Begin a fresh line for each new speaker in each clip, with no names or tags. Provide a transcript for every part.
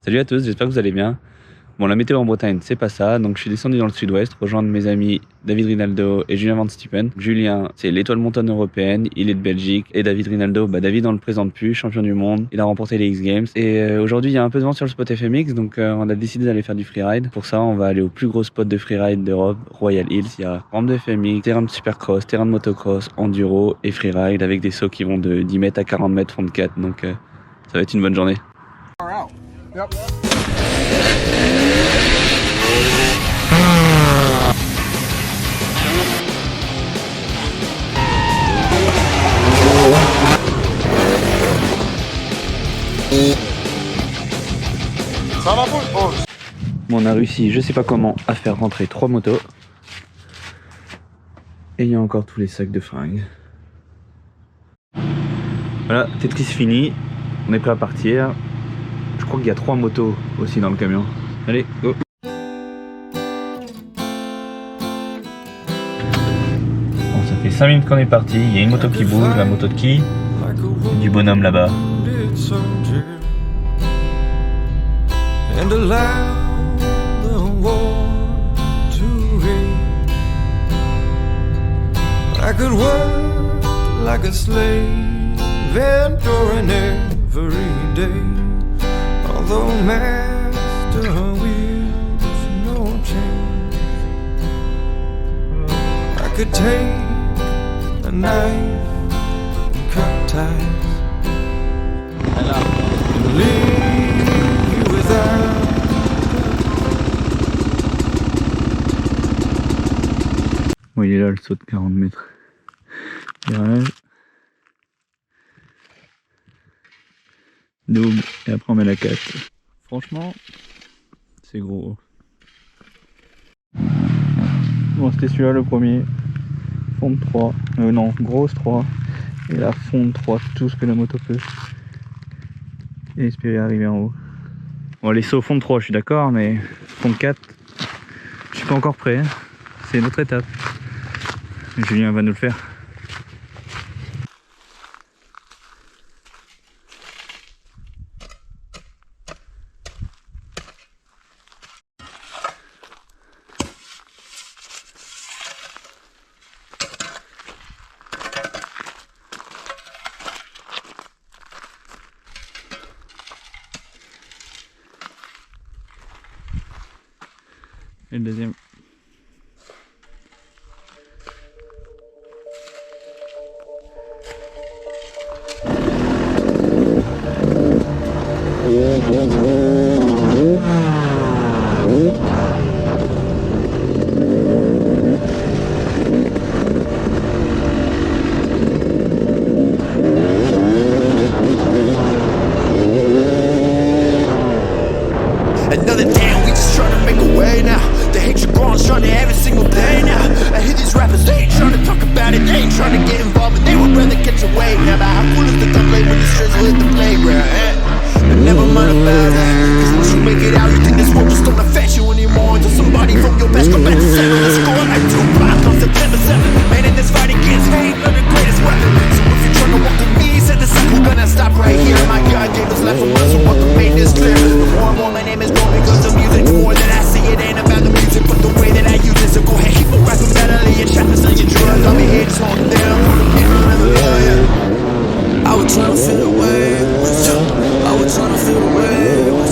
Salut à tous, j'espère que vous allez bien. Bon, la météo en Bretagne, c'est pas ça, donc je suis descendu dans le sud-ouest, rejoindre mes amis David Rinaldo et Julien Van Stiepen. Julien, c'est l'étoile montagne européenne, il est de Belgique, et David Rinaldo, David on le présente plus, champion du monde, il a remporté les X Games. Et aujourd'hui, il y a un peu de vent sur le spot FMX, donc on a décidé d'aller faire du freeride. Pour ça, on va aller au plus gros spot de freeride d'Europe, Royal Hills. Il y a rampe de FMX, terrain de supercross, terrain de motocross, enduro et freeride avec des sauts qui vont de 10 mètres à 40 mètres front 4, donc ça va être une bonne journée.
Yep. Ça va pour
Bon, on a réussi, je sais pas comment, à faire rentrer 3 motos. Et il y a encore tous les sacs de fringues. Voilà, Tetris fini. On est prêt à partir. Je crois qu'il y a 3 motos aussi dans le camion. Allez, go! Bon, ça fait 5 minutes qu'on est parti. Il y a une moto qui bouge, la moto de qui? Du bonhomme là-bas.
I could work like a slave, enduring every day. Although master wheels no change, I could take a knife and cut ties and leave you without.
Bon, il est là le saut de 40 mètres. Virage. Double. Et après on met la 4. Franchement, c'est gros. Bon, c'était celui-là le premier. Fonte 3. Non, grosse 3. Et la fonte 3, tout ce que la moto peut. Et espérer arriver en haut. Bon, les sauts fonte 3, je suis d'accord, mais fonte 4, je suis pas encore prêt. Hein. C'est une autre étape. Julien va nous le faire. Et le deuxième.
Another day, we just trying to make a way now. The hatred growing stronger every single day now. I hear these rappers, they ain't trying to talk about it, they ain't trying to get involved, but they would rather get your way now. But how cool is the gun play when these strings will hit the playground? But never mind about that, cause once you make it out, you think this world just don't affect you anymore. Until somebody from your past come back to settle the score like Tupac on September 7th. Man, in this fight against hate, we're the greatest weapon. So if you're trying to walk with me, said the cycle gonna stop right here. My God gave us life from us, so what the pain is clear. The more and more my name is growing because the music, the more that I see it ain't about the music, but the way that I use it. So go ahead, keep on rapping medley and trapping, selling your drugs. I'll be here to hold them down for the people in the lawyer. I was trying to feel the way, I was trying to feel the way.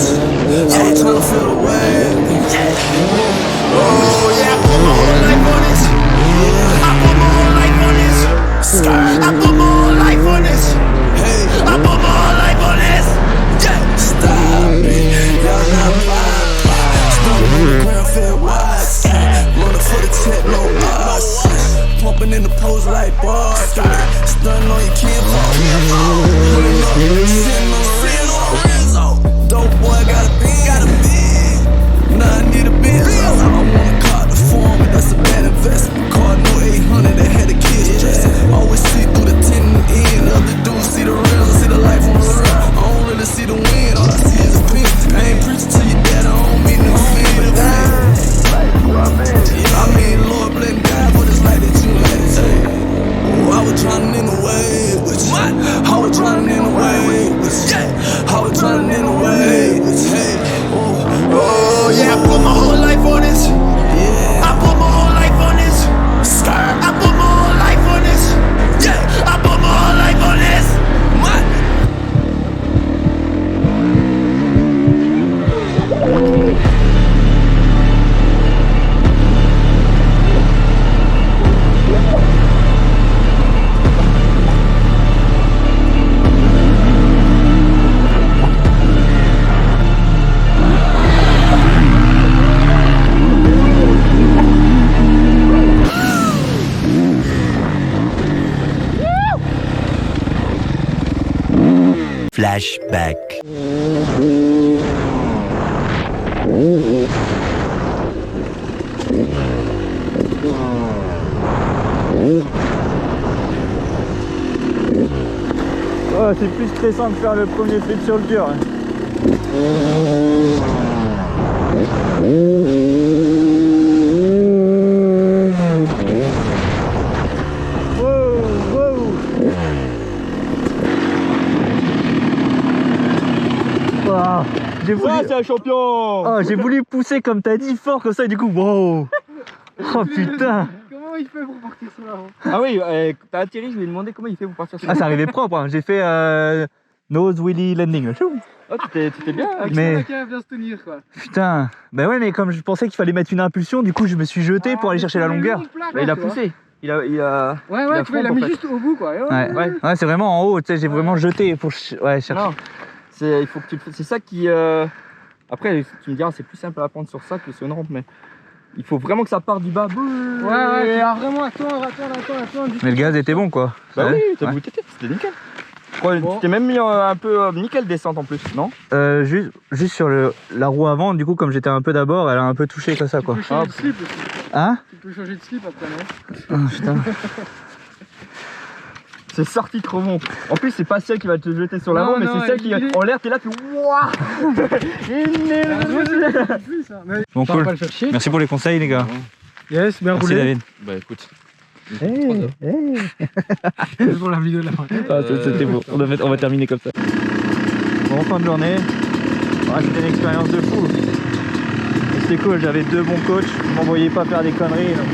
Flashback.
Oh, c'est plus stressant de faire le premier flip sur le dur. J'ai voulu...
c'est un champion.
Oh, j'ai voulu pousser comme t'as dit fort comme ça et du coup wow. Oh putain.
Comment il fait pour partir sur l'avant?
Ah oui, t'as atterri, je lui ai demandé comment il fait pour partir sur
Ah, c'est arrivé propre, hein. J'ai fait nose wheelie landing.
Oh, t'étais bien.
Mais-
Avec ça, bien se tenir quoi.
Putain. Bah ouais, mais comme je pensais qu'il fallait mettre une impulsion, du coup je me suis jeté pour aller chercher la longueur.
Il a poussé. Il a...
Ouais,
il a
tu vois, il a
fond,
mis
en fait.
juste au bout quoi.
Ouais, c'est vraiment en haut, tu sais, j'ai vraiment jeté pour chercher.
Non, il faut que tu le fasses. C'est ça qui... Après, tu me diras, c'est plus simple à apprendre sur ça que sur une rampe, mais il faut vraiment que ça parte du bas.
Ouais, vraiment, attends.
Mais le gaz était bon quoi.
Bah
Ouais.
oui, t'as
Ouais.
goûté, c'était nickel. Je crois que tu t'es même mis un peu nickel descente en plus, non?
Juste sur la roue avant, du coup, comme j'étais un peu d'abord, elle a un peu touché comme ça
Tu
quoi.
peux changer de slip aussi.
Hein?
Tu peux changer de slip après, non?
Oh, putain.
C'est sorti trop bon. En plus, c'est pas celle qui va te jeter sur l'avant,
Non,
mais
non,
c'est celle qui
il est-
en l'air, t'es là, tu wouah.
Plus, ça. Mais
Bon,
ça va
cool.
pas le faire chier.
Merci pour les conseils, les gars.
Yes, bien
Merci,
roulé.
David.
Bah écoute.
C'est pour la vidéo de la fin.
Ah, c'était beau. On va terminer comme ça. Bon, fin de journée. Ouais, c'était une expérience de fou. Et c'était cool, j'avais deux bons coachs. Ils m'envoyaient pas faire des conneries. Donc,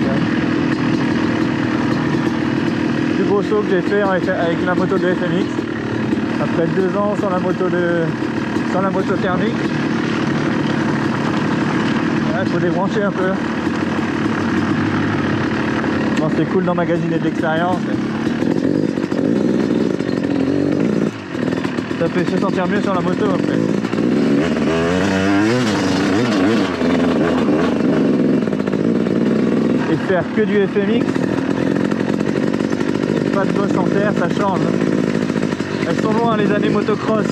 le plus gros saut que j'ai fait avec la moto de FMX. Après 2 ans sans la moto thermique. Il faut débrancher un peu. Bon, c'était cool d'emmagasiner de l'expérience. Ça fait se sentir mieux sur la moto après. Et faire que du FMX, et pas de bosse en terre, ça change. Elles sont loin les années motocross.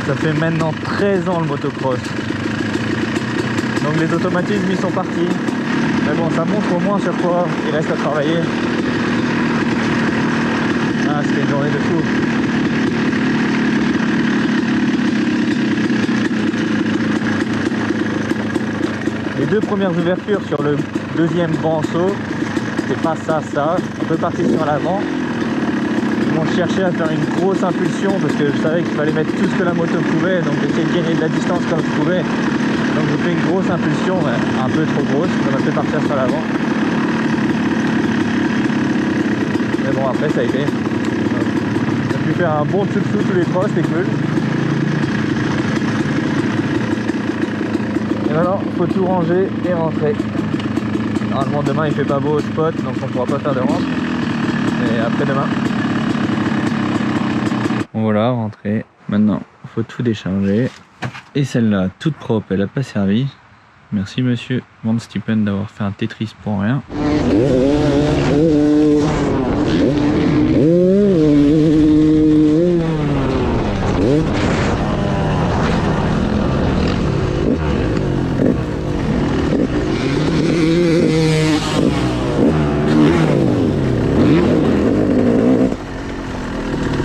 Ça fait maintenant 13 ans le motocross. Donc les automatismes ils sont partis. Mais bon, ça montre au moins sur quoi il reste à travailler. Ah, c'était une journée de fou. Les deux premières ouvertures sur le deuxième grand saut, c'était pas ça, un peu parti sur l'avant. Bon, je cherchais à faire une grosse impulsion parce que je savais qu'il fallait mettre tout ce que la moto pouvait, donc j'essayais de gagner de la distance comme je pouvais. Donc j'ai fait une grosse impulsion, un peu trop grosse, ça m'a fait partir sur l'avant. Mais bon, après ça a été. J'ai pu faire un bon tchou-tchou tous les trois, c'était cool. Et maintenant, faut tout ranger et rentrer. Normalement demain il fait pas beau au spot, donc on pourra pas faire de rampe. Et après demain. Bon voilà, rentré. Maintenant, faut tout décharger. Et celle-là, toute propre, elle a pas servi. Merci monsieur Van Stippen d'avoir fait un Tetris pour rien.